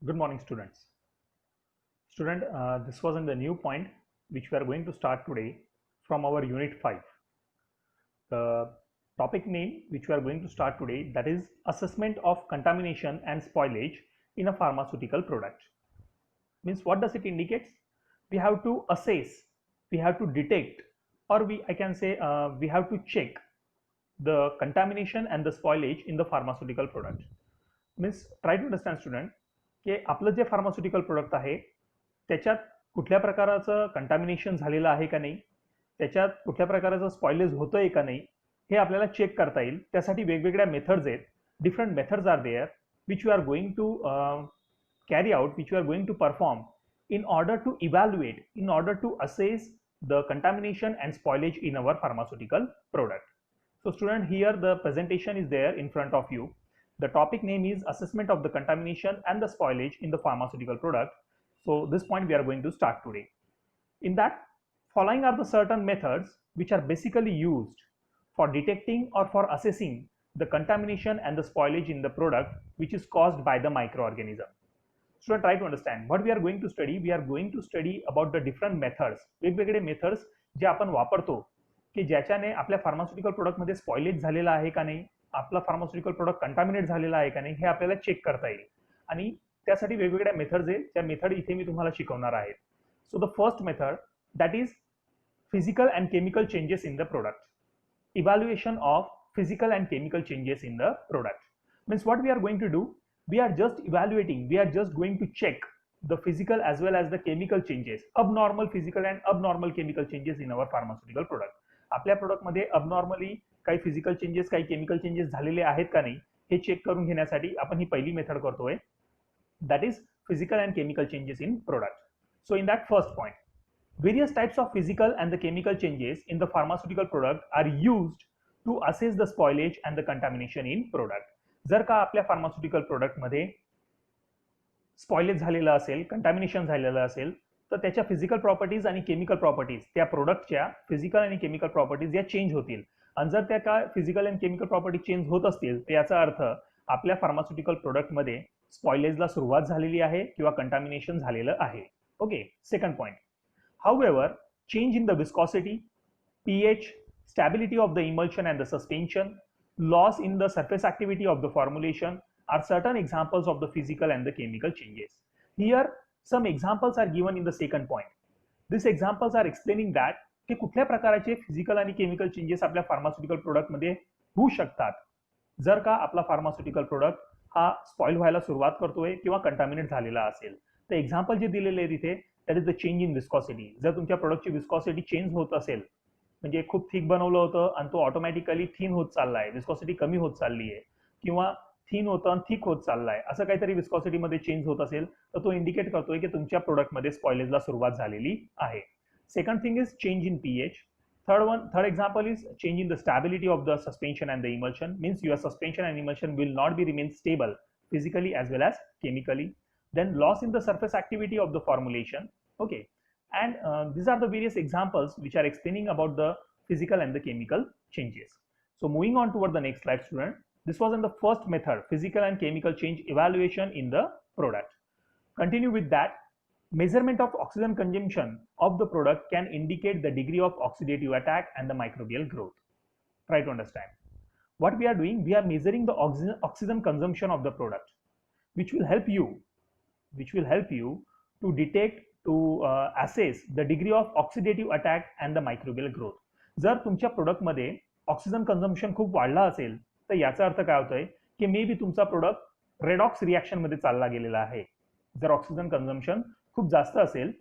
Good morning, students. This was in the new point which we are going to start today from our Unit 5. The topic name which we are going to start today, that is assessment of contamination and spoilage in a pharmaceutical product. Means what does it indicate? We have to assess, we have to detect, or I can say we have to check the contamination and the spoilage in the pharmaceutical product. Means try to understand student की आपलं जे pharmaceutical product आहे त्याच्यात कुठल्या प्रकाराचं contamination झालेलं आहे का नाही, त्याच्यात कुठल्या प्रकाराचं स्पॉइलेज होतंय का नाही हे आपल्याला चेक करता येईल. त्यासाठी वेगवेगळ्या मेथड्स आहेत. Different methods are there which you are going to carry out, which you are going to perform in order to evaluate, in order to assess the contamination and spoilage in our pharmaceutical product. So student, here the presentation is there in front of you. The topic name is assessment of the contamination and the spoilage in the pharmaceutical product. So this point we are going to start today. In that, following are the certain methods which are basically used for detecting or for assessing the contamination and the spoilage in the product which is caused by the microorganism. Student, try to understand what we are going to study. We are going to study about the different methods, वेगवेगळे methods जे आपण वापरतो की ज्याच्याने आपल्या pharmaceutical प्रोडक्टमध्ये spoilage झालेला आहे का नाही, आपला फार्मास्युटिकल प्रोडक्ट कंटामिनेट झालेला आहे का नाही हे आपल्याला चेक करता येईल. आणि त्यासाठी वेगवेगळ्या मेथड्स आहेत, त्या मेथड इथे मी तुम्हाला शिकवणार आहे. So the first method that is physical and chemical changes in the product. Evaluation of physical and chemical changes in the product. Means what we are going to do, we are just evaluating, we are just going to check the physical as well as the chemical changes, abnormal physical and abnormal chemical changes in our pharmaceutical product. आपल्या product मध्ये abnormally काही physical changes, काही chemical changes झालेले आहेत का नाही हे check करून घेण्यासाठी आपण ही पहिली मेथड करतोय, that is physical and chemical changes in product. So in that first point, various types of physical and the chemical changes in the pharmaceutical product are used to assess the spoilage and the contamination in product. जर का आपल्या pharmaceutical प्रोडक्टमध्ये spoilage झालेलं असेल, contamination झालेलं असेल, तर त्याच्या फिजिकल प्रॉपर्टीज आणि केमिकल प्रॉपर्टीज, त्या प्रोडक्टच्या फिजिकल आणि केमिकल प्रॉपर्टीज या चेंज होतील. आणि जर त्या का फिजिकल आणि केमिकल प्रॉपर्टी चेंज होत असतील तर याचा अर्थ आपल्या फार्मास्युटिकल प्रोडक्टमध्ये स्पॉइलेजला सुरुवात झालेली आहे किंवा कंटॅमिनेशन झालेलं आहे. Okay. Second point, however change in the viscosity, pH, stability of the emulsion and the suspension, loss in the surface activity of the formulation are certain examples of the physical and the chemical changes. Here some examples are given in the second point. These examples are explaining that की कुठल्या प्रकारचे physical आणि chemical changes आपल्या pharmaceutical product मध्ये होऊ शकतात जर का आपला फार्मास्युटिकल प्रोडक्ट हा स्पॉइल व्हायला सुरुवात करतोय किंवा कंटॅमिनेट झालेला असेल. तर एक्झाम्पल जे दिलेले आहे तिथे, that is the change in viscosity. जर तुमच्या प्रोडक्टची विस्कॉसिटी चेंज होत असेल, म्हणजे खूप थिक बनवलं होतं आणि तो ऑटोमॅटिकली थिन होत चाललाय, विस्कॉसिटी कमी होत चालली आहे, किंवा थिन होतं आणि थिक होत चाललाय, असं काहीतरी विस्कॉसिटीमध्ये चेंज होत असेल तर तो इंडिकेट करतोय की तुमच्या प्रोडक्टमध्ये स्पॉइलेजला सुरुवात झालेली आहे. Second thing is change in pH. Third example is change in the stability of the suspension and the emulsion. Means your suspension and emulsion will not be remain stable physically as well as chemically. Then loss in the surface activity of the formulation. Okay. And these are the various examples which are explaining about the physical and the chemical changes. So moving on toward the next slide, student. This was in the first method, physical and chemical change evaluation in the product. Continue with that. Measurement of oxygen consumption of the product can indicate the degree of oxidative attack and the microbial growth. Try to understand. What we are doing, we are measuring the oxygen consumption of the product, which will help you to detect, to assess the degree of oxidative attack and the microbial growth. जर तुमच्या प्रोडक्टमध्ये oxygen consumption खूप वाढला असेल तर याचा अर्थ काय होतोय की मे बी तुमचा प्रोडक्ट रेडॉक्स रिॲक्शन मध्ये चालला गेलेला आहे. जर ऑक्सिजन कन्झम्पशन खूप जास्त असेल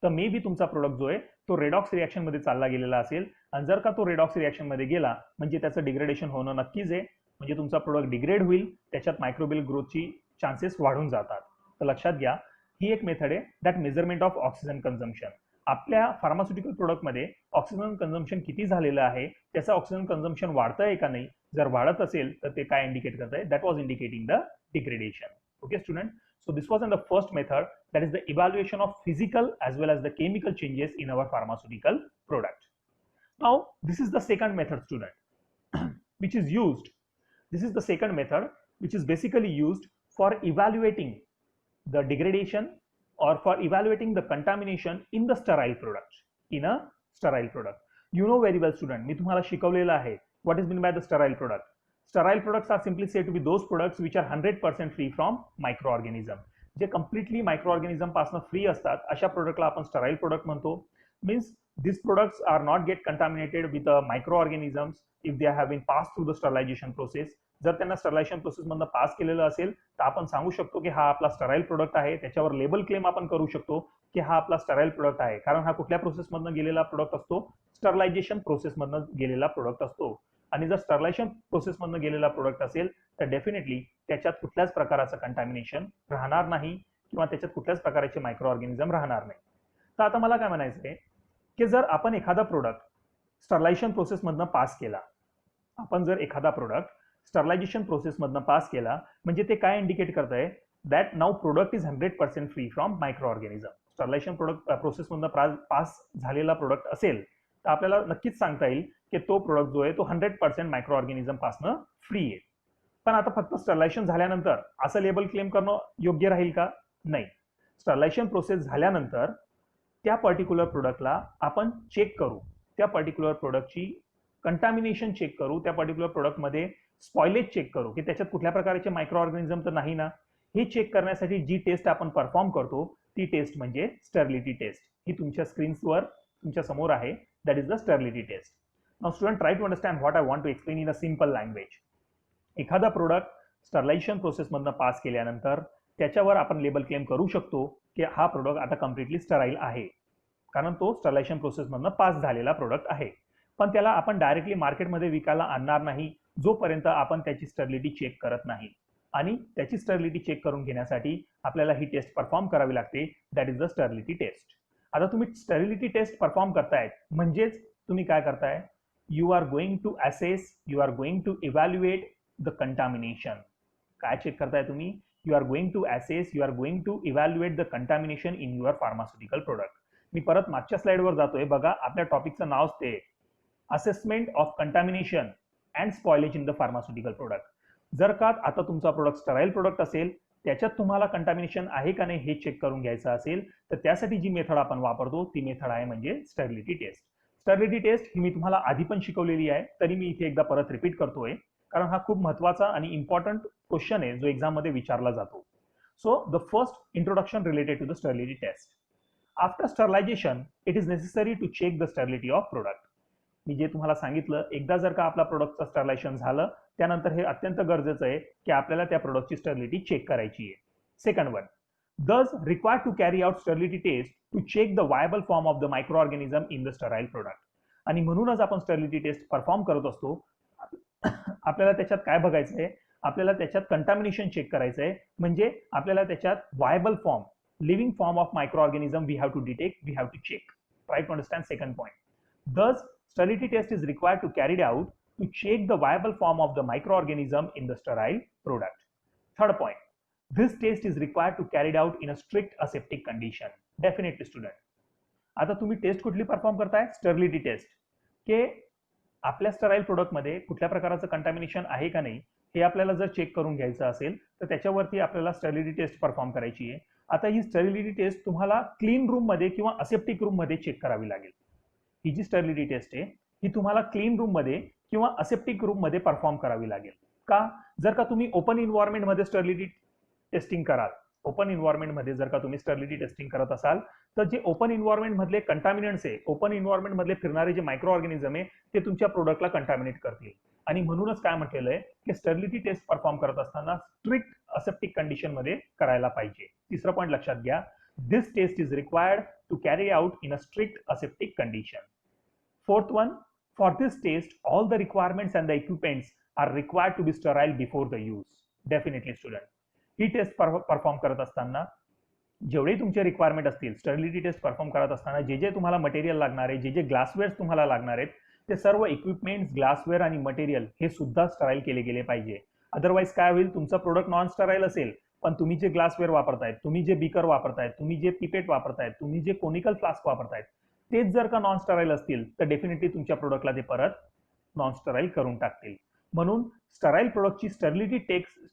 तर मे बी तुमचा प्रोडक्ट जो आहे तो रेडॉक्स रिॲक्शन मध्ये चालला गेलेला असेल. आणि जर का तो रेडॉक्स रिॲक्शन मध्ये गेला म्हणजे त्याचं डिग्रेडेशन होणं नक्कीच आहे, म्हणजे तुमचा प्रोडक्ट डिग्रेड होईल, त्याच्यात मायक्रोबियल ग्रोथची चान्सेस वाढून जातात. तर लक्षात घ्या, ही एक मेथड आहे, that measurement of oxygen consumption. आपल्या फार्मास्युटिकल प्रोडक्टमध्ये ऑक्सिजन कन्झम्पशन किती झालेलं आहे, त्याचं ऑक्सिजन कन्झम्पशन वाढतंय का नाही, जर वाढत असेल तर ते काय इंडिकेट करतंय, that was indicating the degradation. Okay student. So this was in the first method, that is the evaluation of physical as well as the chemical changes in our pharmaceutical product. Now this is the second method, student, which is used. This is the second method which is basically used for evaluating the degradation or for evaluating the contamination in the sterile product. In a sterile product. You know very well student, मी तुम्हाला शिकवलेलं आहे what is meant by the sterile product. Sterile products are simply said to be those products which are 100% free from microorganism. जे completely microorganism पासून free असतात अशा प्रोडक्टला आपण sterile product म्हणतो. Means these products are not get contaminated with the microorganisms if they have been passed through the sterilization process. जर त्यांना sterilisation process मधनं pass केलेलं असेल तर आपण सांगू शकतो की हा आपला स्टराईल प्रोडक्ट आहे. त्याच्यावर लेबल क्लेम आपण करू शकतो की हा आपला स्टराईल प्रोडक्ट आहे, कारण हा कुठल्या प्रोसेस मधनं गेलेला प्रोडक्ट असतो, स्टरलायझेशन प्रोसेस मधनं गेलेला प्रोडक्ट असतो. आणि जर स्टरलायझेशन प्रोसेस मधनं गेलेला प्रोडक्ट असेल तर डेफिनेटली त्याच्यात कुठल्याच प्रकारचं कंटॅमिनेशन राहणार नाही किंवा त्याच्यात कुठल्याच प्रकारचे मायक्रो ऑर्गॅनिझम राहणार नाही. तर आता मला काय म्हणायचं आहे की जर आपण एखादा प्रोडक्ट स्टरलायझेशन प्रोसेस मधनं पास केला, आपण जर एखादा प्रोडक्ट स्टरलायझेशन प्रोसेस मधनं पास केला म्हणजे ते काय इंडिकेट करत आहे, that now product is 100% free from micro organism. Sterilisation product process मधनं पास झालेला प्रोडक्ट असेल तर आपल्याला नक्कीच सांगता येईल की तो प्रोडक्ट जो आहे तो 100% मायक्रो ऑर्गॅनिझम पासनं फ्री आहे. पण आता फक्त स्टरलायझेशन झाल्यानंतर असं लेबल क्लेम करणं योग्य राहील का? नाही. स्टरलायझेशन प्रोसेस झाल्यानंतर त्या पर्टिक्युलर प्रोडक्टला आपण चेक करू, त्या पर्टिक्युलर प्रोडक्टची कंटॅमिनेशन चेक करू, त्या पर्टिक्युलर प्रोडक्टमध्ये स्पॉइलेज चेक करू की त्याच्यात कुठल्या प्रकारचे मायक्रो ऑर्गॅनिझम तर नाही ना. हे चेक करण्यासाठी जी टेस्ट आपण परफॉर्म करतो ती टेस्ट म्हणजे स्टरलिटी टेस्ट. ही तुमच्या स्क्रीन्सवर तुमच्या समोर आहे. That is the sterility test. Now student, try to understand what I want to explain in a simple language. एखादा प्रोडक्ट स्टरलायझेशन प्रोसेसमधनं पास केल्यानंतर त्याच्यावर आपण लेबल क्लेम करू शकतो की हा प्रोडक्ट आता कम्प्लिटली स्टराईल आहे, कारण तो स्टरलायझेशन प्रोसेसमधनं पास झालेला प्रोडक्ट आहे. पण त्याला आपण डायरेक्टली मार्केटमध्ये विकायला आणणार नाही जोपर्यंत आपण त्याची स्टरलिटी चेक करत नाही. आणि त्याची स्टरलिटी चेक करून घेण्यासाठी आपल्याला ही टेस्ट परफॉर्म करावी लागते. That is the sterility test. आता तुम्ही स्टरलिटी टेस्ट परफॉर्म करतायत म्हणजेच तुम्ही काय करताय, you are going to assess, you are going to evaluate the contamination. काय चेक करताय तुम्ही? You are going to assess, you are going to evaluate the contamination in your pharmaceutical product. मी परत मागच्या स्लाइडवर जातोय बघा, आपल्या टॉपिकचं नावच ते assessment of contamination and spoilage in the pharmaceutical product. जर का आता तुमचा प्रोडक्ट स्टराईल प्रोडक्ट असेल, त्याच्यात तुम्हाला कंटॅमिनेशन आहे का नाही हे चेक करून घ्यायचं असेल तर त्यासाठी जी मेथड आपण वापरतो ती मेथड आहे म्हणजे स्टरलिटी टेस्ट. स्टरलिटी टेस्ट ही मी तुम्हाला आधी पण शिकवलेली आहे, तरी मी इथे एकदा परत रिपीट करतोय कारण हा खूप महत्वाचा आणि इम्पॉर्टंट क्वेश्चन आहे जो एक्झाम मध्ये विचारला जातो. So the first introduction related to the sterility test. After sterilization it is necessary to check the sterility of product. मी जे तुम्हाला सांगितलं, एकदा जर का आपला प्रोडक्टचं स्टरलायझेशन झालं त्यानंतर हे अत्यंत गरजेचं आहे की आपल्याला त्या प्रोडक्टची स्टरलिटी चेक करायची आहे. Second one, thus required to carry out sterility test to check the viable form of the microorganism in the sterile product. आणि म्हणूनच आपण स्टरलिटी टेस्ट परफॉर्म करत असतो. आपल्याला त्याच्यात काय बघायचं आहे, आपल्याला त्याच्यात कंटॅमिनेशन चेक करायचं आहे, म्हणजे आपल्याला त्याच्यात viable form, living form of microorganism we have to detect, we have to check. Try to understand second point. Thus sterility test is required to carry out to check the viable form of the microorganism in the sterile product. Third point, this test is required to carried out in a strict aseptic condition. Definitely student. आता तुम्ही taste कुठली perform करताय? स्टरलिटी taste. के आपल्या sterile product मध्ये कुठल्या प्रकारचं contamination आहे का नाही हे आपल्याला जर चेक करून घ्यायचं असेल तर त्याच्यावरती आपल्याला स्टरलिटी टेस्ट परफॉर्म करायची आहे. आता ही स्टरलिटी टेस्ट तुम्हाला क्लीन रूम मध्ये किंवा असेप्टिक रूम मध्ये चेक करावी लागेल. ही जी स्टरलिटी टेस्ट आहे ही तुम्हाला क्लीन रूम मध्ये किंवा असेप्टिक रूम मध्ये परफॉर्म करावी लागेल. का? जर का तुम्ही ओपन इन्व्हायरमेंट मध्ये स्टरलिटी टेस्टिंग कराल, ओपन इन्व्हायरमेंट मध्ये जर का तुम्ही स्टरलिटी टेस्टिंग करत असाल तर जे ओपन इन्व्हायरमेंट मधले कंटॅमिनंट्स आहे, ओपन इन्व्हायरमेंट मधले फिरणारे जे मायक्रो ऑर्गॅनिझम आहे ते तुमच्या प्रोडक्टला कंटॅमिनेट करतील. आणि म्हणूनच काय म्हटलेलं आहे की स्टरलिटी टेस्ट परफॉर्म करत असताना स्ट्रिक्ट असेप्टिक कंडिशन मध्ये करायला पाहिजे. तिसरा पॉईंट लक्षात घ्या, this test is required to carry out in a strict aseptic condition. Fourth one, for this test, all the requirements and the equipments are required to be sterile before the use. Definitely student. ही test perform करत असताना जेवढे तुमचे requirement असतील, स्टरलिटी taste perform करत असताना जे जे तुम्हाला मटेरियल लागणार आहे, जे जे ग्लासवेअर्स तुम्हाला लागणार आहेत ते सर्व इक्विपमेंट्स, ग्लासवेअर आणि मटेरियल हे सुद्धा स्टराईल केले गेले पाहिजे. अदरवाईज काय होईल, तुमचं प्रोडक्ट नॉन स्टराईल असेल पण तुम्ही जे ग्लासवेअर वापरतायत, तुम्ही जे बीकर वापरतायत, तुम्ही जे पिपेट वापरतायत, तुम्ही जे कोनिकल फ्लास्क वापरतायत तेच जर का नॉन स्टराईल असतील तर डेफिनेटली तुमच्या प्रोडक्टला ते परत नॉन स्टराईल करून टाकतील. म्हणून स्टराईल प्रोडक्टची स्टर्लिटी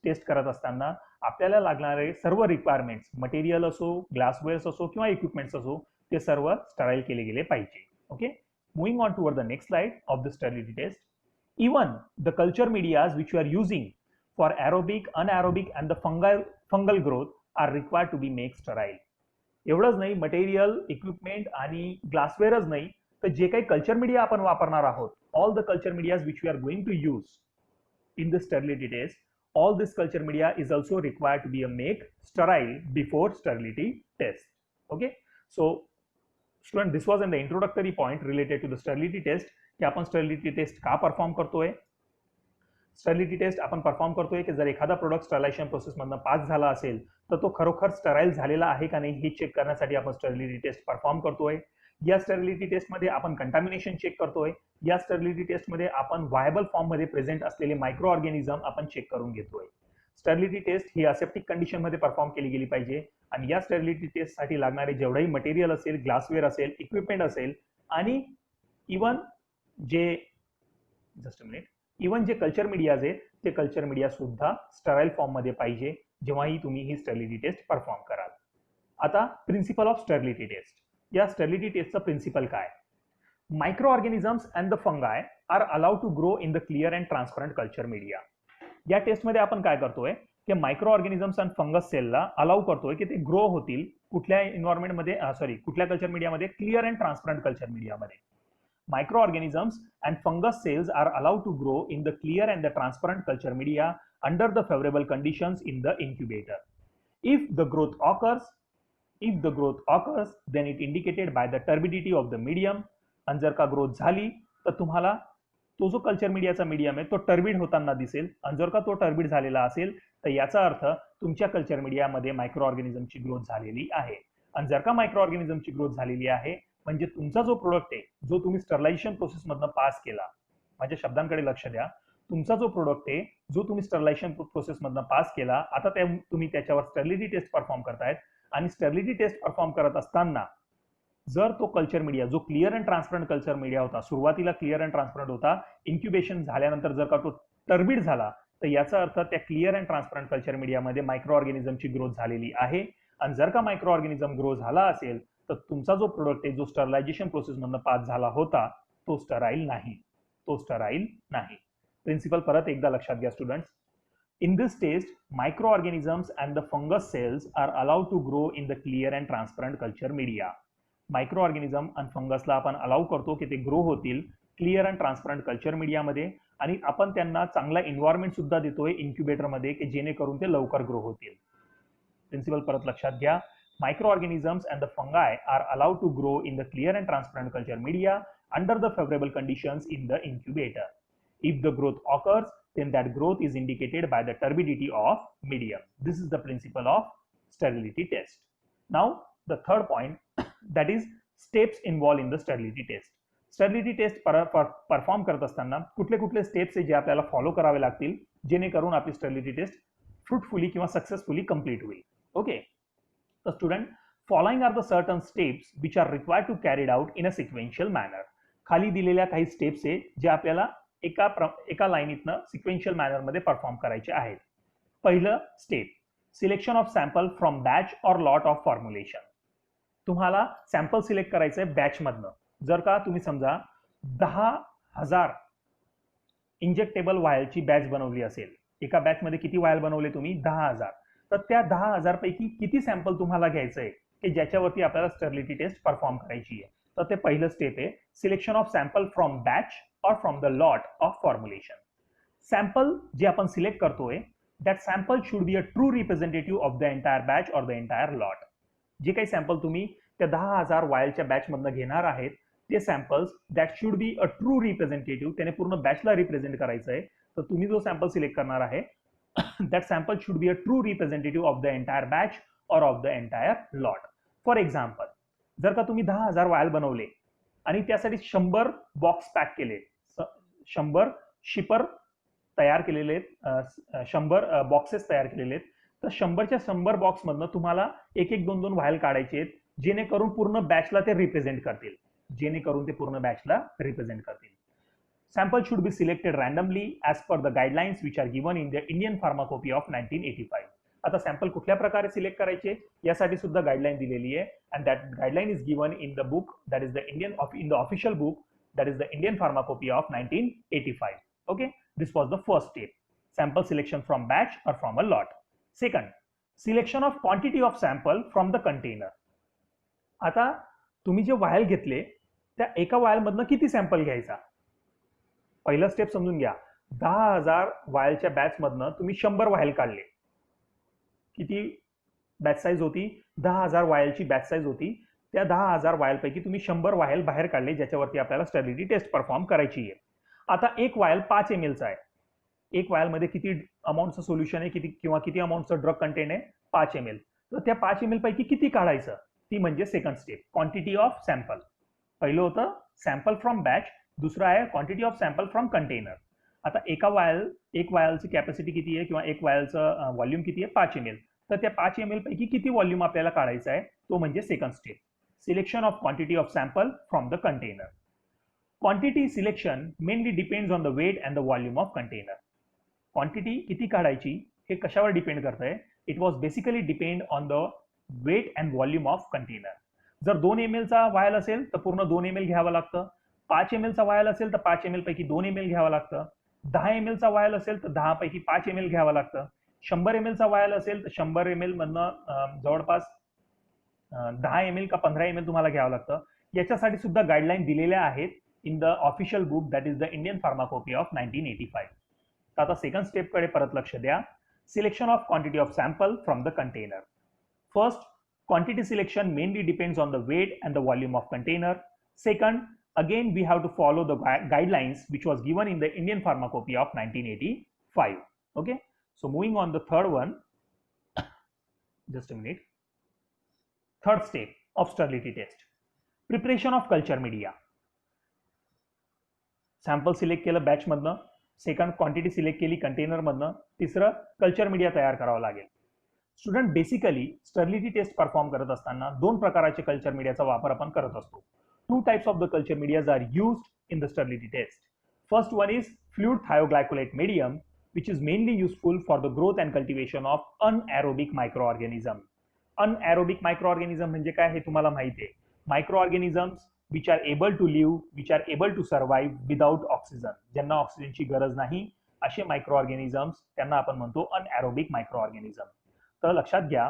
टेस्ट करत असताना आपल्याला लागणारे सर्व रिक्वायरमेंट्स, मटेरियल असो, ग्लासवेअर्स असो किंवा इक्विपमेंट्स असो, ते सर्व स्टराईल केले गेले पाहिजे. Okay, moving on toward the next slide of the sterility test. Even the culture medias which we are using for aerobic, anaerobic and the fungal growth are required to be made sterile. एवढंच नाही, material, equipment आणि ग्लासवेअरच नाही, तर जे काही culture media आपण वापरणार आहोत, all the culture medias which we are going to use in the sterility test, all this culture media is also required to be made sterile before sterility test. Okay, so student, this was in the introductory point related to the sterility test की आपण sterility taste का perform करतोय. Sterility taste आपण perform करतोय की जर एखादा product sterilization प्रोसेसमधनं पास झाला असेल तर तो खरोखर स्टराईल झालेला आहे का नाही हे चेक करण्यासाठी आपण स्टर्लिटी टेस्ट परफॉर्म करतोय. या स्टर्लिटी टेस्टमध्ये आपण कंटॅमिनेशन चेक करतोय. या स्टर्लिटी टेस्टमध्ये आपण व्हायबल फॉर्ममध्ये प्रेझेंट असलेले मायक्रो ऑर्गॅनिझम आपण चेक करून घेतोय. स्टर्लिटी टेस्ट ही असेप्टिक कंडिशनमध्ये परफॉर्म केली गेली पाहिजे आणि या स्टर्लिटी टेस्टसाठी लागणारे जेवढेही मटेरियल असेल, ग्लासवेअर असेल, इक्विपमेंट असेल आणि इवन जे कल्चर मीडियाज आहेत ते कल्चर मीडिया सुद्धा स्टराईल फॉर्म मध्ये पाहिजे जेव्हाही तुम्ही ही स्टर्लिटी टेस्ट परफॉर्म कराल. आता प्रिन्सिपल ऑफ स्टर्लिटी टेस्ट. या स्टर्लिटी टेस्टचा प्रिन्सिपल काय? Microorganisms and the fungi are allowed to grow in the clear and transparent culture media. या टेस्टमध्ये आपण काय करतोय की मायक्रो ऑर्गॅनिझम्स अँड फंगस सेलला अलाउ करतोय की ते ग्रो होतील कुठल्या एन्व्हायरमेंटमध्ये, कुठल्या कल्चर मीडियामध्ये, क्लिअर अँड ट्रान्सपरंट कल्चर मीडियामध्ये. Microorganisms and fungus cells are allowed to grow in the clear and the transparent culture media under the favorable conditions in the incubator. If the growth occurs, then it indicated by the turbidity of the medium. आणि जर का growth झाली तर तुम्हाला तो जो culture मीडियाचा medium आहे तो टर्बिड होताना दिसेल. आणि जर का तो टर्बिड झालेला असेल तर याचा अर्थ तुमच्या कल्चर मीडियामध्ये मायक्रो ऑर्गॅनिझमची ग्रोथ झालेली आहे. आणि जर का मायक्रो ऑर्गॅनिझमची ग्रोथ झालेली आहे म्हणजे तुमचा जो प्रोडक्ट आहे जो तुम्ही स्टरलायझेशन प्रोसेसमधनं पास केला, माझ्या शब्दांकडे लक्ष द्या, तुमचा जो प्रोडक्ट आहे जो तुम्ही स्टरलायझेशन प्रोसेसमधनं पास केला, आता तुम्ही त्याच्यावर स्टर्लिटी टेस्ट परफॉर्म करतायत आणि स्टर्लिटी टेस्ट परफॉर्म करत असताना जर तो कल्चर मीडिया जो clear and transparent culture media होता, सुरुवातीला क्लिअर अँड ट्रान्सपरंट होता, इन्क्युबेशन झाल्यानंतर जर का तो टर्बिड झाला तर याचा अर्थ त्या क्लिअर अँड ट्रान्सपरंट कल्चर मीडियामध्ये मायक्रो ऑर्गॅनिझमची ग्रोथ झालेली आहे. आणि जर का मायक्रो ऑर्गॅनिझम ग्रो झाला असेल तर तुमचा जो प्रोडक्ट आहे जो स्टरलायझेशन प्रोसेसमधनं पास झाला होता तो स्टराईल नाही. प्रिन्सिपल परत एकदा लक्षात घ्या students. In this test microorganisms and the fungus cells are allowed to grow in the clear and transparent culture media. Microorganism आणि फंगसला आपण अलाउ करतो की ते ग्रो होतील क्लिअर अँड ट्रान्सपरंट कल्चर मीडियामध्ये आणि आपण त्यांना चांगला एन्व्हायरमेंट सुद्धा देतोय इन्क्युबेटरमध्ये की जेणेकरून ते लवकर ग्रो होतील. प्रिन्सिपल परत लक्षात घ्या. Microorganisms and the fungi are allowed to grow in the clear and transparent culture media under the favorable conditions in the incubator. If the growth occurs, then that growth is indicated by the turbidity of medium. This is the principle of sterility test. Now, the third point that is steps involved in the sterility test. Sterility test perform करत असताना कुठले steps आहे जे आपल्याला follow करावे लागतील जेणेकरून आपली स्टर्लिटी टेस्ट फ्रुटफुली किंवा सक्सेसफुली कंप्लीट होईल. Okay, the student, following are the certain steps which are required to carried out in a sequential manner. खाली दिलेल्या काही स्टेप्स आहे जे आपल्याला एका लाईनीतनं सिक्वेन्शियल मॅनर मध्ये परफॉर्म करायचे आहेत. पहिलं step, selection of sample from batch or lot of formulation. तुम्हाला सॅम्पल सिलेक्ट करायचं आहे बॅच मधनं. जर का तुम्ही समजा 10,000 इंजेक्टेबल व्हायलची बॅच बनवली असेल, एका बॅच मध्ये किती व्हायल बनवले तुम्ही? 10,000. तर त्या 10,000 पैकी किती सॅम्पल तुम्हाला घ्यायचं आहे की ज्याच्यावरती आपल्याला स्टर्लिटी टेस्ट परफॉर्म करायची आहे. तर ते पहिलं स्टेप आहे selection of sample from batch or from the lot of formulation. Sample जे आपण सिलेक्ट करतोय that sample should be a true representative of the entire batch or the entire lot. जे काही सॅम्पल तुम्ही त्या 10,000 वायलच्या बॅच मधनं घेणार आहेत ते samples that should be a true representative, त्याने पूर्ण बॅचला रिप्रेझेंट करायचं आहे. तर तुम्ही जो सॅम्पल सिलेक्ट करणार आहे that sample should be a true representative of the entire batch or of the entire lot. For example, जर का तुम्ही 10,000 वायल बनवले आणि त्यासाठी 100 बॉक्स पॅक केले, 100 शिपर तयार केलेले आहेत, 100 बॉक्सेस तयार केलेले आहेत, तर 100च्या 100 बॉक्स मधनं तुम्हाला एक 2 व्हायल काढायचे आहेत जेणेकरून पूर्ण बॅचला ते रिप्रेझेंट करतील. Sample should be selected randomly as per the guidelines which are given in the Indian Pharmacopoeia of 1985. आता सॅम्पल कुठल्या प्रकारे सिलेक्ट करायचे यासाठी सुद्धा गाईडलाईन दिलेली आहे and that guideline is given in the book that is the in the official book that is the Indian Pharmacopoeia of 1985. Okay, this was the first step, sample selection from batch or from a lot. Second, selection of quantity of sample from the container. आता तुम्ही जे vial घेतले त्या एका vial मधनं किती sample घ्यायचा, पहिला स्टेप समजून घ्या. 10,000 वायलच्या बॅच मधनं तुम्ही 100 वायल काढले. किती बॅच साईज होती? 10,000 वायलची बॅच साईज होती. त्या 10,000 वायल पैकी तुम्ही 100 वायल बाहेर काढले ज्याच्यावरती आपल्याला स्टॅबिलिटी टेस्ट परफॉर्म करायची आहे. आता एक वायल 5 ml चा आहे. एक वायल मध्ये किती अमाऊंटचं सोल्युशन आहे, किती अमाऊंटचं ड्रग कंटेंट आहे? 5 ml. तर त्या 5 ml पैकी किती काढायचं ती म्हणजे second step, quantity of sample. पहिलं होतं सॅम्पल फ्रॉम बॅच, दुसरं आहे quantity of sample from container. आता एक वायलची कॅपॅसिटी किती आहे किंवा एक वायलचं व्हॉल्यूम किती आहे? 5 ml. तर त्या 5 ml पैकी किती व्हॉल्यूम आपल्याला काढायचं आहे तो म्हणजे second step, selection of quantity of sample from the container. Quantity selection mainly depends on the weight and the volume of container. Quantity किती काढायची हे कशावर डिपेंड करतंय? It was basically depend on the weight and volume of container. जर 2 ml चा vial असेल तर पूर्ण 2 ml घ्यावं लागतं. 5 ml चा वायल असेल तर 5 ml पैकी 2 ml घ्यावं लागतं. 10 ml चा वायल असेल तर 10 पैकी 5 ml घ्यावं लागतं. 100 ml चा वायल असेल तर 100 ml मधनं जवळपास 10 ml का 15 ml तुम्हाला घ्यावं लागतं. याच्यासाठी सुद्धा गाईडलाईन दिलेल्या आहेत in the official book that is the Indian pharmacopoeia of 1985. तर आता सेकंड स्टेप कडे परत लक्ष द्या, selection of quantity of sample from the container. First, quantity selection mainly depends on the weight and the volume of container. Second, again we have to follow the guidelines which was given in the Indian pharmacopoeia of 1985. Okay, so moving on the third one, just a minute. Third step of sterility test, preparation of culture media. Sample select केलं batch मधनं, second quantity select केली container मधनं, तिसरं culture media तयार करावं लागेल. Student, basically sterility test perform करत असताना दोन प्रकारचे कल्चर मीडियाचा वापर आपण करत असतो. 2 types of the culture medias are used in the sterility test. First one is fluid thioglycolate medium, which is mainly useful for the growth and cultivation of anaerobic microorganism. Anaerobic microorganism म्हणजे काय हे तुम्हाला माहिती आहे. Microorganisms which are able to live, which are able to survive without oxygen, ज्यांना ऑक्सिजनची गरज नाही असे मायक्रोऑर्गॅनिझम्स त्यांना आपण म्हणतो अनएरोबिक मायक्रोऑर्गॅनिझम. तर लक्षात घ्या,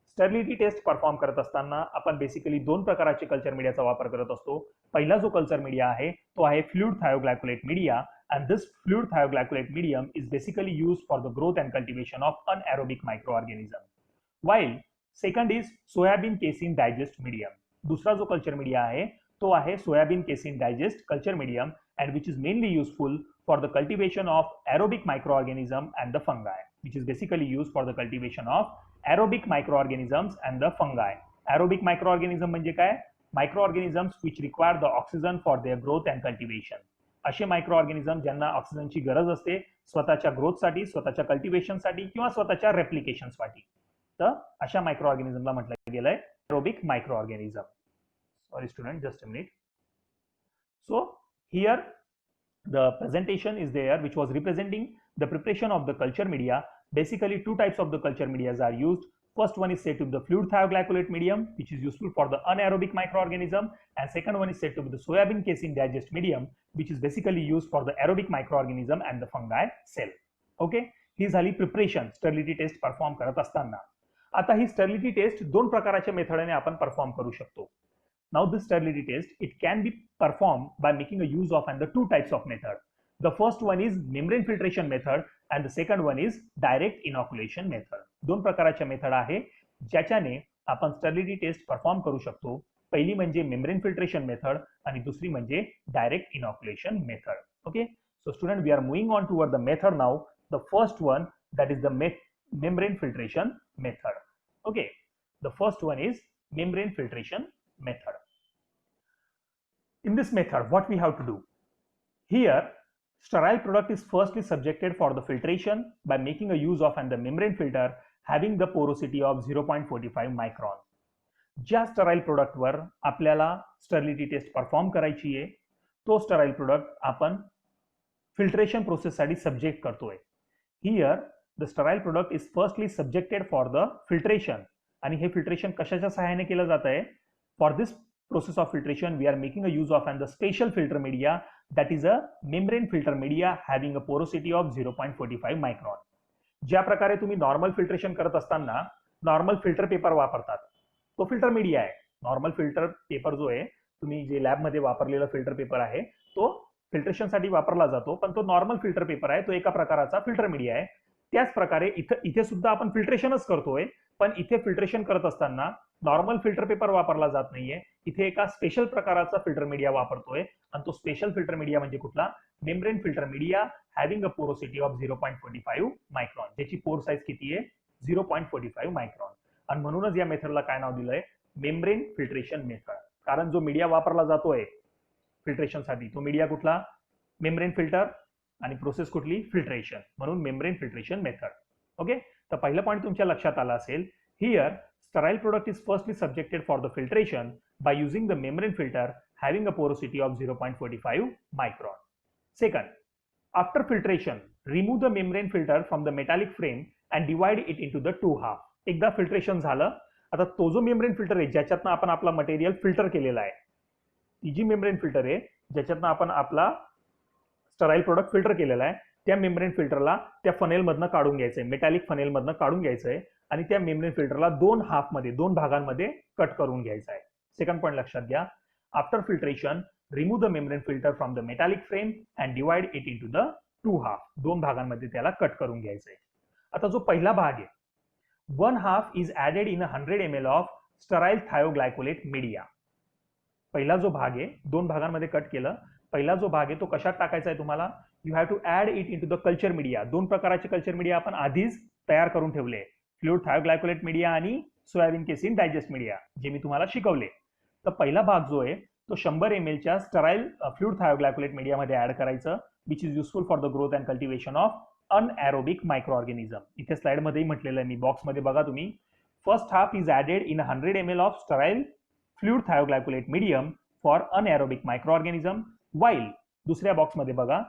स्टर्लिटी टेस्ट परफॉर्म करत असताना आपण बेसिकली 2 प्रकारचे कल्चर मीडियाचा वापर करत असतो. पहिला जो कल्चर मीडिया आहे तो आहे fluid thioglycollate media, and this fluid thioglycolate medium is basically used for the growth and cultivation of anaerobic microorganism. While second is soybean casein digest medium. दूसरा जो कल्चर मीडिया आहे तो आहे soybean casein digest culture medium and which is mainly useful for the cultivation of aerobic microorganism and the fungi, which is basically use for the cultivation of aerobic microorganisms and the fungi. Aerobic microorganism म्हणजे काय? Microorganisms which require the oxygen for their growth and cultivation. असे microorganism ज्यांना ऑक्सिजनची गरज असते स्वतःच्या ग्रोथसाठी, स्वतःच्या कल्टिवेशनसाठी किंवा स्वतःच्या रेप्लिकेशनसाठी. तर अशा मायक्रोऑर्गॅनिझमला म्हटलं गेलंय aerobic microorganism. Sorry student, just a minute. So here the presentation is there which was representing the preparation of the culture media. Basically 2 types of the culture medias are used. First one is said to be the fluid thioglycolate medium, which is useful for the anaerobic microorganism, and second one is said to be the soybean casein digest medium, which is basically used for the aerobic microorganism and the fungi cell. Okay, ही झाली preparation sterility test perform करत असताना. आता ही sterility taste 2 प्रकारच्या मेथडने आपण perform करू शकतो. Now this sterility test, it can be performed by making a use of and the 2 types of method. The first one is membrane filtration method and the second one is direct inoculation method. 2 प्रकारच्या method आहे ज्याच्याने आपण sterility test perform करू शकतो. पहिली म्हणजे membrane filtration method आणि दुसरी म्हणजे direct inoculation method. Okay, so student, we are moving on toward the method now. The first one, that is the membrane filtration method. Okay, the first one is membrane filtration method. In this method, what we have to do? Here, sterile product is firstly subjected for the filtration by making a use of and the membrane filter having the porosity of 0.45 micron. ज्या sterile प्रोडक्टवर आपल्याला sterility test perform करायची आहे तो sterile product आपण filtration प्रोसेससाठी subject करतोय. Here the sterile product is firstly subjected for the filtration. आणि हे filtration कशाच्या सहाय्याने केलं जात आहे? For this process of filtration we are making a use of and the special filter media that is a membrane filter media having a porosity of 0.45 micron. ज्या प्रकारे तुम्ही नॉर्मल फिल्ट्रेशन करत असताना नॉर्मल फिल्टर पेपर वापरतात, तो filter media आहे. Normal filter paper जो आहे, तुम्ही जे लॅबमध्ये वापरलेला फिल्टर पेपर आहे, तो फिल्ट्रेशनसाठी वापरला जातो, पण तो नॉर्मल फिल्टर पेपर आहे, तो एका प्रकाराचा फिल्टर मीडिया आहे. त्याच प्रकारे इथे सुद्धा आपण फिल्ट्रेशनच करतोय, पण इथे फिल्ट्रेशन करत असताना नॉर्मल फिल्टर पेपर वापरला जात नाहीये. इथे एका स्पेशल प्रकाराचा फिल्टर मीडिया वापरतोय, आणि तो स्पेशल फिल्टर मीडिया म्हणजे कुठला? Membrane filter media having a porosity of 0.45 micron. ज्याची पोर साईज किती आहे? 0.45 मायक्रॉन. आणि म्हणूनच या मेथडला काय नाव दिलंय? Membrane filtration method. कारण जो मीडिया वापरला जातोय फिल्ट्रेशनसाठी, तो मीडिया कुठला? Membrane filter. आणि प्रोसेस कुठली? फिल्ट्रेशन. म्हणून मेम्ब्रेन फिल्ट्रेशन मेथड. ओके, तर पहिलं पॉईंट तुमच्या लक्षात आला असेल. Here sterile product is firstly subjected for the filtration by using the membrane filter having a porosity of 0.45 micron. Second, after filtration, remove the membrane filter from the metallic frame and divide it into the two half. एकदा filtration झालं, आता तो जो membrane filter आहे ज्याच्यातनं आपण आपला material filter केलेला आहे, ती जी मेम्ब्रेन फिल्टर आहे ज्याच्यातनं आपण आपला स्टराईल प्रोडक्ट फिल्टर केलेला आहे, त्या मेम्ब्रेन फिल्टरला त्या फनेलमधनं काढून घ्यायचंय, मेटॅलिक फनेलमधनं काढून घ्यायचंय आणि त्या मेम्ब्रेन फिल्टरला दोन भागांमध्ये कट करून घ्यायचा आहे. सेकंड पॉईंट लक्षात घ्या. After filtration remove the membrane filter from the metallic frame and divide it into the two half. दोन भागांमध्ये त्याला कट करून घ्यायचंय. आता जो पहिला भाग आहे, 1 half is added in 100 ml of sterile thioglycollate media. पहिला जो भाग आहे, दोन भागांमध्ये कट केलं. पहिला जो भाग आहे तो कशात टाकायचा आहे तुम्हाला? You have to add it into the culture media. दोन प्रकारचे कल्चर मीडिया आपण आधीच तयार करून ठेवले, फ्लुइड थायोग्लायकोलेट मीडिया आणि सोयाबीन केसिन डायजेस्ट मीडिया, जे मी तुम्हाला शिकवले. तर पहिला भाग जो आहे तो 100 ml च्या स्टराईल फ्लुइड थायोग्लायकोलेट मीडियामध्ये ऍड करायचं, which is useful for the growth and cultivation of anaerobic microorganism. इथे स्लाइडमध्येही म्हटलेलं आहे मी, बॉक्समध्ये बघा तुम्ही. First half is added in 100 ml of sterile fluid thioglycollate medium for anaerobic microorganism, while दुसऱ्या बॉक्समध्ये बघा,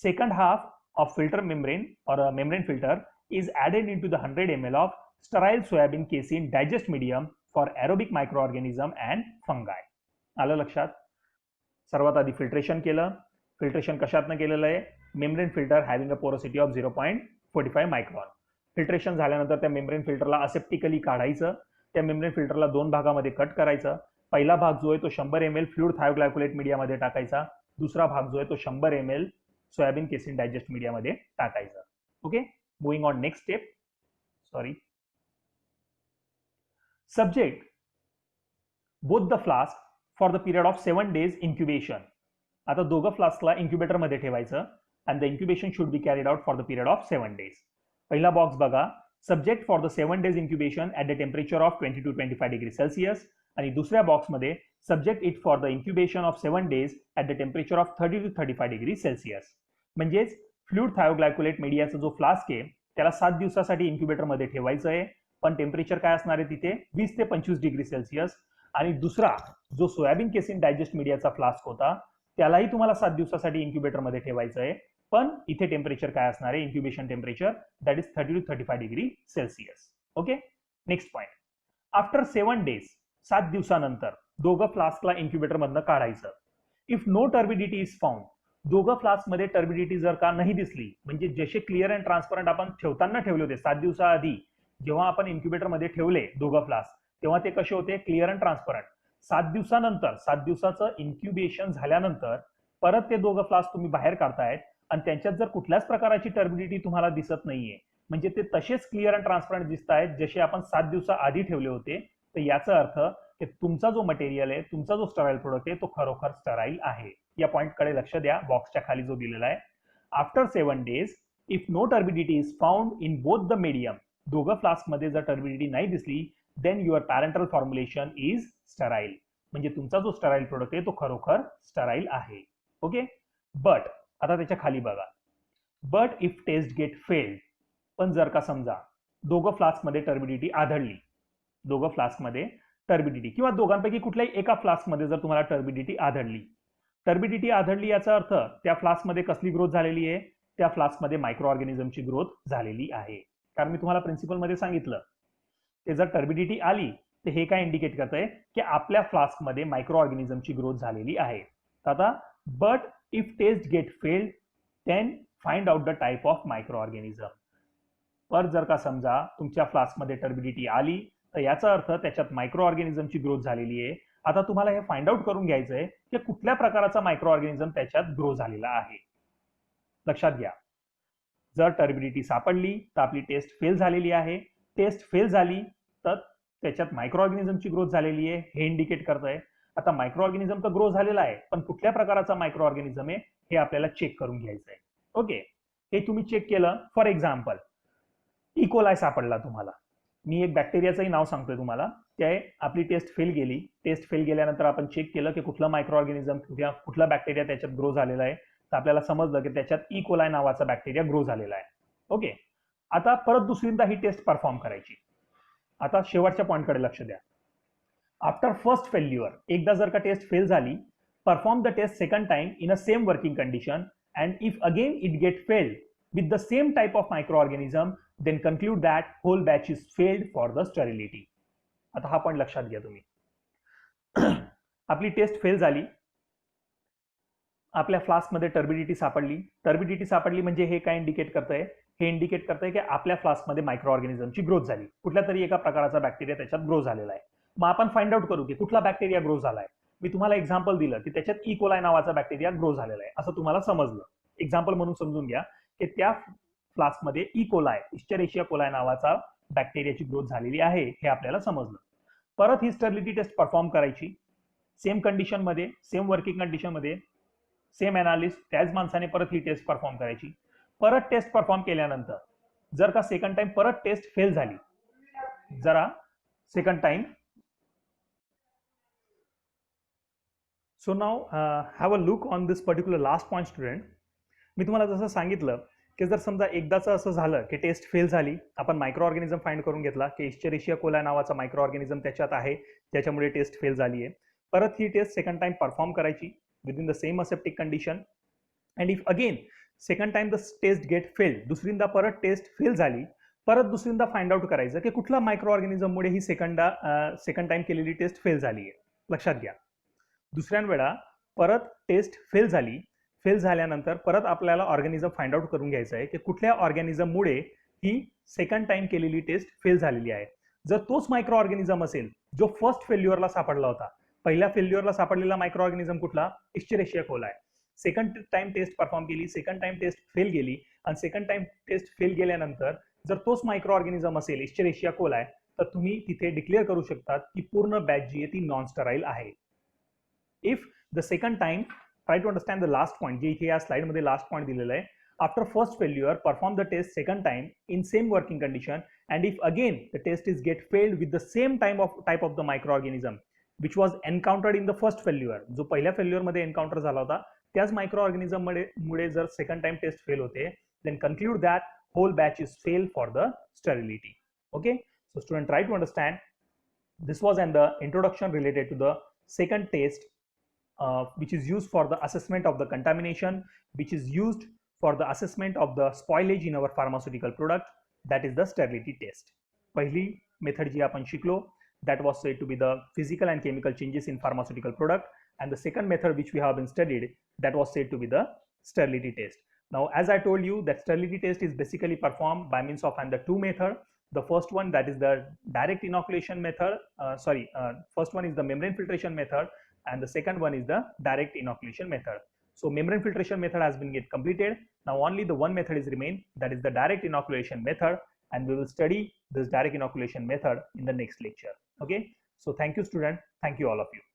second half of filter membrane और membrane filter is added into the 100 ml of sterile soybean casein digest medium for aerobic microorganism and fungi. आलं लक्षात? सर्वात आधी filtration केलं. Filtration कशातनं केलेलं आहे? Membrane filter having a porosity of 0.45 micron. Filtration झाल्यानंतर त्या मेम्ब्रेन फिल्टरला असेप्टिकली काढायचं, त्या मेम्ब्रेन फिल्टरला दोन भागामध्ये कट करायचं. पहिला भाग जो आहे तो 100 ml फ्लुइड थायोग्लायकोलेट मीडियामध्ये टाकायचा, दुसरा भाग जो आहे तो 100 ml सोयाबीन केसिन डायजेस्ट मीडियामध्ये टाकायचा. Okay, moving on next step. Subject both the flask for the period of 7 days incubation. आता दोघं फ्लास्कला इन्क्युबेटर मध्ये ठेवायचं and the incubation should be carried out for the period of 7 days. पहिला box बघा, subject for the 7 days incubation at the temperature of 20 to 25 degrees Celsius, आणि दुसऱ्या box मध्ये subject it for the incubation of 7 days at the temperature of 30 to 35 degrees Celsius. म्हणजेच fluid थायोग्लायकोलेट मीडियाचा जो flask आहे त्याला 7 दिवसासाठी इन्क्युबेटर मध्ये ठेवायचं आहे, पण टेम्परेचर काय असणार आहे तिथे? 20 ते 25 डिग्री सेल्सिअस. आणि दुसरा जो सोयाबीन केसिन डायजेस्ट मीडियाचा फ्लास्क होता त्यालाही तुम्हाला 7 दिवसासाठी इन्क्युबेटर मध्ये ठेवायचं आहे, पण इथे टेम्परेचर काय असणार आहे? Incubation temperature that is 30 to 35 degree Celsius. Okay, next point. After 7 days, 7 दिवसानंतर दोघं फ्लास्कला इन्क्युबेटर मधनं काढायचं. If no turbidity is found, दोघं फ्लास्क मध्ये टर्बिडिटी जर का नाही दिसली, म्हणजे जसे क्लिअर अँड ट्रान्सपरंट आपण ठेवताना ठेवले होते 7 दिवसाआधी, जेव्हा आपण इन्क्युबेटर मध्ये ठेवले दोघं फ्लास्क, तेव्हा ते कसे होते? Clear and transparent. 7 दिवसानंतर, 7 दिवसाचं इन्क्युबेशन झाल्यानंतर परत ते दोघं फ्लास्क तुम्ही बाहेर काढतायत आणि त्यांच्यात जर कुठल्याच प्रकारची टर्बिडिटी तुम्हाला दिसत नाहीये, म्हणजे ते तसेच क्लिअर अँड ट्रान्सपरंट दिसत आहेत जसे आपण 7 दिवसाआधी ठेवले होते, तर याचा अर्थ की तुमचा जो मटेरियल आहे, तुमचा जो स्टराईल प्रोडक्ट आहे तो खरोखर स्टराईल आहे. या पॉइंट कडे लक्ष द्या, बॉक्सच्या खाली जो दिलेला आहे. After 7 days, if no turbidity is found in both the medium, दोघं फ्लास्क मध्ये जर टर्बिडिटी नाही दिसली, then your parenteral formulation is sterile. म्हणजे तुमचा जो स्टराईल प्रोडक्ट आहे तो खरोखर स्टराईल आहे. ओके, बट आता त्याच्या खाली बघा, but if test get failed. पण जर का समजा दोघं फ्लास्क मध्ये टर्बिडिटी आढळली, दोघं फ्लास्क मध्ये टर्बिडिटी किंवा दोघांपैकी कुठल्याही एका फ्लास्क मध्ये जर तुम्हाला टर्बिडिटी आढळली, टर्बिडिटी आढळली याचा अर्थ त्या फ्लास्कमध्ये कसली ग्रोथ झालेली आहे, त्या फ्लास्कमध्ये मायक्रो ऑर्गॅनिझमची ग्रोथ झालेली आहे. कारण मी तुम्हाला प्रिन्सिपलमध्ये सांगितलं की जर टर्बिडिटी आली तर हे काय इंडिकेट करतंय की आपल्या फ्लास्कमध्ये मायक्रो ऑर्गॅनिझमची ग्रोथ झालेली आहे. तर आता but if test get failed then find out the type of microorganism. पर जर का समजा तुमच्या फ्लास्कमध्ये टर्बिडिटी आली तर याचा अर्थ त्याच्यात मायक्रो ऑर्गॅनिझमची ग्रोथ झालेली आहे. आता तुम्हाला हे फाइंड आउट करून घ्यायचं आहे की कुठल्या प्रकारचा मायक्रो ऑर्गॅनिझम त्याच्यात ग्रो झालेला आहे. लक्षात घ्या, जर टर्बिडिटी सापडली तर आपली टेस्ट फेल झालेली आहे. टेस्ट फेल झाली तर त्याच्यात मायक्रो ऑर्गॅनिझमची ग्रोथ झालेली आहे हे इंडिकेट करतंय. आता मायक्रो ऑर्गॅनिझम तर ग्रो झालेला आहे, पण कुठल्या प्रकारचा मायक्रो ऑर्गॅनिझम आहे हे आपल्याला चेक करून घ्यायचं आहे. ओके, हे तुम्ही चेक केलं. फॉर एक्झाम्पल इकोलाय सापडला तुम्हाला. मी एक बॅक्टेरियाचंही नाव सांगतोय तुम्हाला. ते आपली टेस्ट फेल गेली. टेस्ट फेल गेल्यानंतर आपण चेक केलं की कुठला मायक्रो ऑर्गॅनिझम कुठला बॅक्टेरिया त्याच्यात ग्रो झालेला आहे. तर आपल्याला समजलं की त्याच्यात इकोलाय नावाचा बॅक्टेरिया ग्रो झालेला आहे. ओके, आता परत दुसरींदा ही टेस्ट परफॉर्म करायची. आता शेवटच्या पॉईंटकडे लक्ष द्या. आफ्टर फर्स्ट फेल्युअर, एकदा जर का टेस्ट फेल झाली, perform the test second time in a same working condition and if again it get failed with the same type of microorganism then conclude that whole batch is failed for the sterility. आता हा point लक्षात घ्या तुम्ही. आपली taste fail झाली, आपल्या फ्लास्कमध्ये turbidity सापडली. Turbidity सापडली म्हणजे हे काय इंडिकेट करतंय? हे इंडिकेट करतंय की आपल्या फ्लास्कमध्ये मायक्रो ऑर्गॅनिझमची ग्रोथ झाली. कुठल्या तरी एका प्रकारचा बॅक्टेरिया त्याच्यात ग्रो झालेला आहे. मग आपण फाइंड आउट करू की कुठला बॅक्टेरिया ग्रो झालाय. मी तुम्हाला एक्झाम्पल दिलं की त्याच्यात इकोलाय नावाचा बॅक्टेरिया ग्रो झालेला आहे असं तुम्हाला समजलं. एक्झाम्पल म्हणून समजून घ्या की त्या फ्लास्कमध्ये इकोलाय, इस्चरेशिया कोलाय नावाचा बॅक्टेरियाची ग्रोथ झालेली आहे हे आपल्याला समजलं. परत ही स्टर्बिलिटी टेस्ट परफॉर्म करायची सेम कंडिशनमध्ये, सेम वर्किंग कंडिशनमध्ये, सेम एनालिस्ट, त्याच माणसाने परत ही टेस्ट परफॉर्म करायची. परत टेस्ट परफॉर्म केल्यानंतर जर का सेकंड टाइम परत टेस्ट फेल झाली, जरा second time. So now have a look on this particular last point student. मी तुम्हाला जसं सांगितलं की जर समजा एकदाचं असं झालं की टेस्ट फेल झाली, आपण मायक्रो ऑर्गॅनिझम फाइंड करून घेतला की इस्चरेशिया कोलाय नावाचा मायक्रो ऑर्गॅनिझम त्याच्यात आहे, त्याच्यामुळे टेस्ट फेल झाली आहे. परत ही टेस्ट सेकंड टाइम परफॉर्म करायची within the same aseptic condition and if again second time the test get failed, दुसरींदा परत टेस्ट फेल झाली, परत दुसरींदा फाइंड आउट करायचं की कुठल्या मायक्रो ऑर्गॅनिझममुळे ही सेकंड टाइम केलेली टेस्ट फेल झाली आहे. लक्षात घ्या, दुसऱ्या वेळा परत टेस्ट फेल झाली, फेल झाल्यानंतर परत आपल्याला ऑर्गॅनिझम फाइंड आउट करून घ्यायचं आहे की कुठल्या ऑर्गॅनिझममुळे ही सेकंड टाइम केलेली टेस्ट फेल झालेली आहे. जर तोच मायक्रो ऑर्गॅनिझम असेल जो फर्स्ट फेल्युअरला सापडला होता, पहिल्या फेल्युअरला सापडलेला मायक्रो ऑर्गॅनिझम कुठला? इस्चरेशिया coli. Second time taste perform केली, सेकंड टाइम टेस्ट फेल गेली आणि सेकंड टाइम टेस्ट फेल गेल्यानंतर जर तोच मायक्रो ऑर्गॅनिझम असेल इस्चरेशिया कोलाय, तर तुम्ही तिथे डिक्लेअर करू शकतात की पूर्ण बॅच जी आहे ती नॉन स्टराईल आहे. If the second time, try to understand the last point, जे इथे या स्लाइड मध्ये लास्ट पॉइंट दिलेला आहे. After first failure perform the test second time in same working condition and if again the test is get failed with the same type of the microorganism which was encountered in the first failure, जो पहिल्या failure मध्ये encounter झाला होता त्याच micro organism मुळे जर second time test fail होते, then conclude that whole batch is fail for the sterility. Okay, so student, try to understand. This was in the introduction related to the second test which is used for the assessment of the contamination, which is used for the assessment of the spoilage in our pharmaceutical product, that is the sterility test. पहिली method जी आपण शिकलो, that was said to be the physical and chemical changes in pharmaceutical product, and the second method which we have been studied, that was said to be the sterility test. Now as I told you that sterility test is basically performed by means of the two method. The first one, that is the direct inoculation method, first one is the membrane filtration method and the second one is the direct inoculation method. So membrane filtration method has been completed. Now only the one method is remain, that is the direct inoculation method, and we will study this direct inoculation method in the next lecture. Okay, so thank you student, thank you all of you.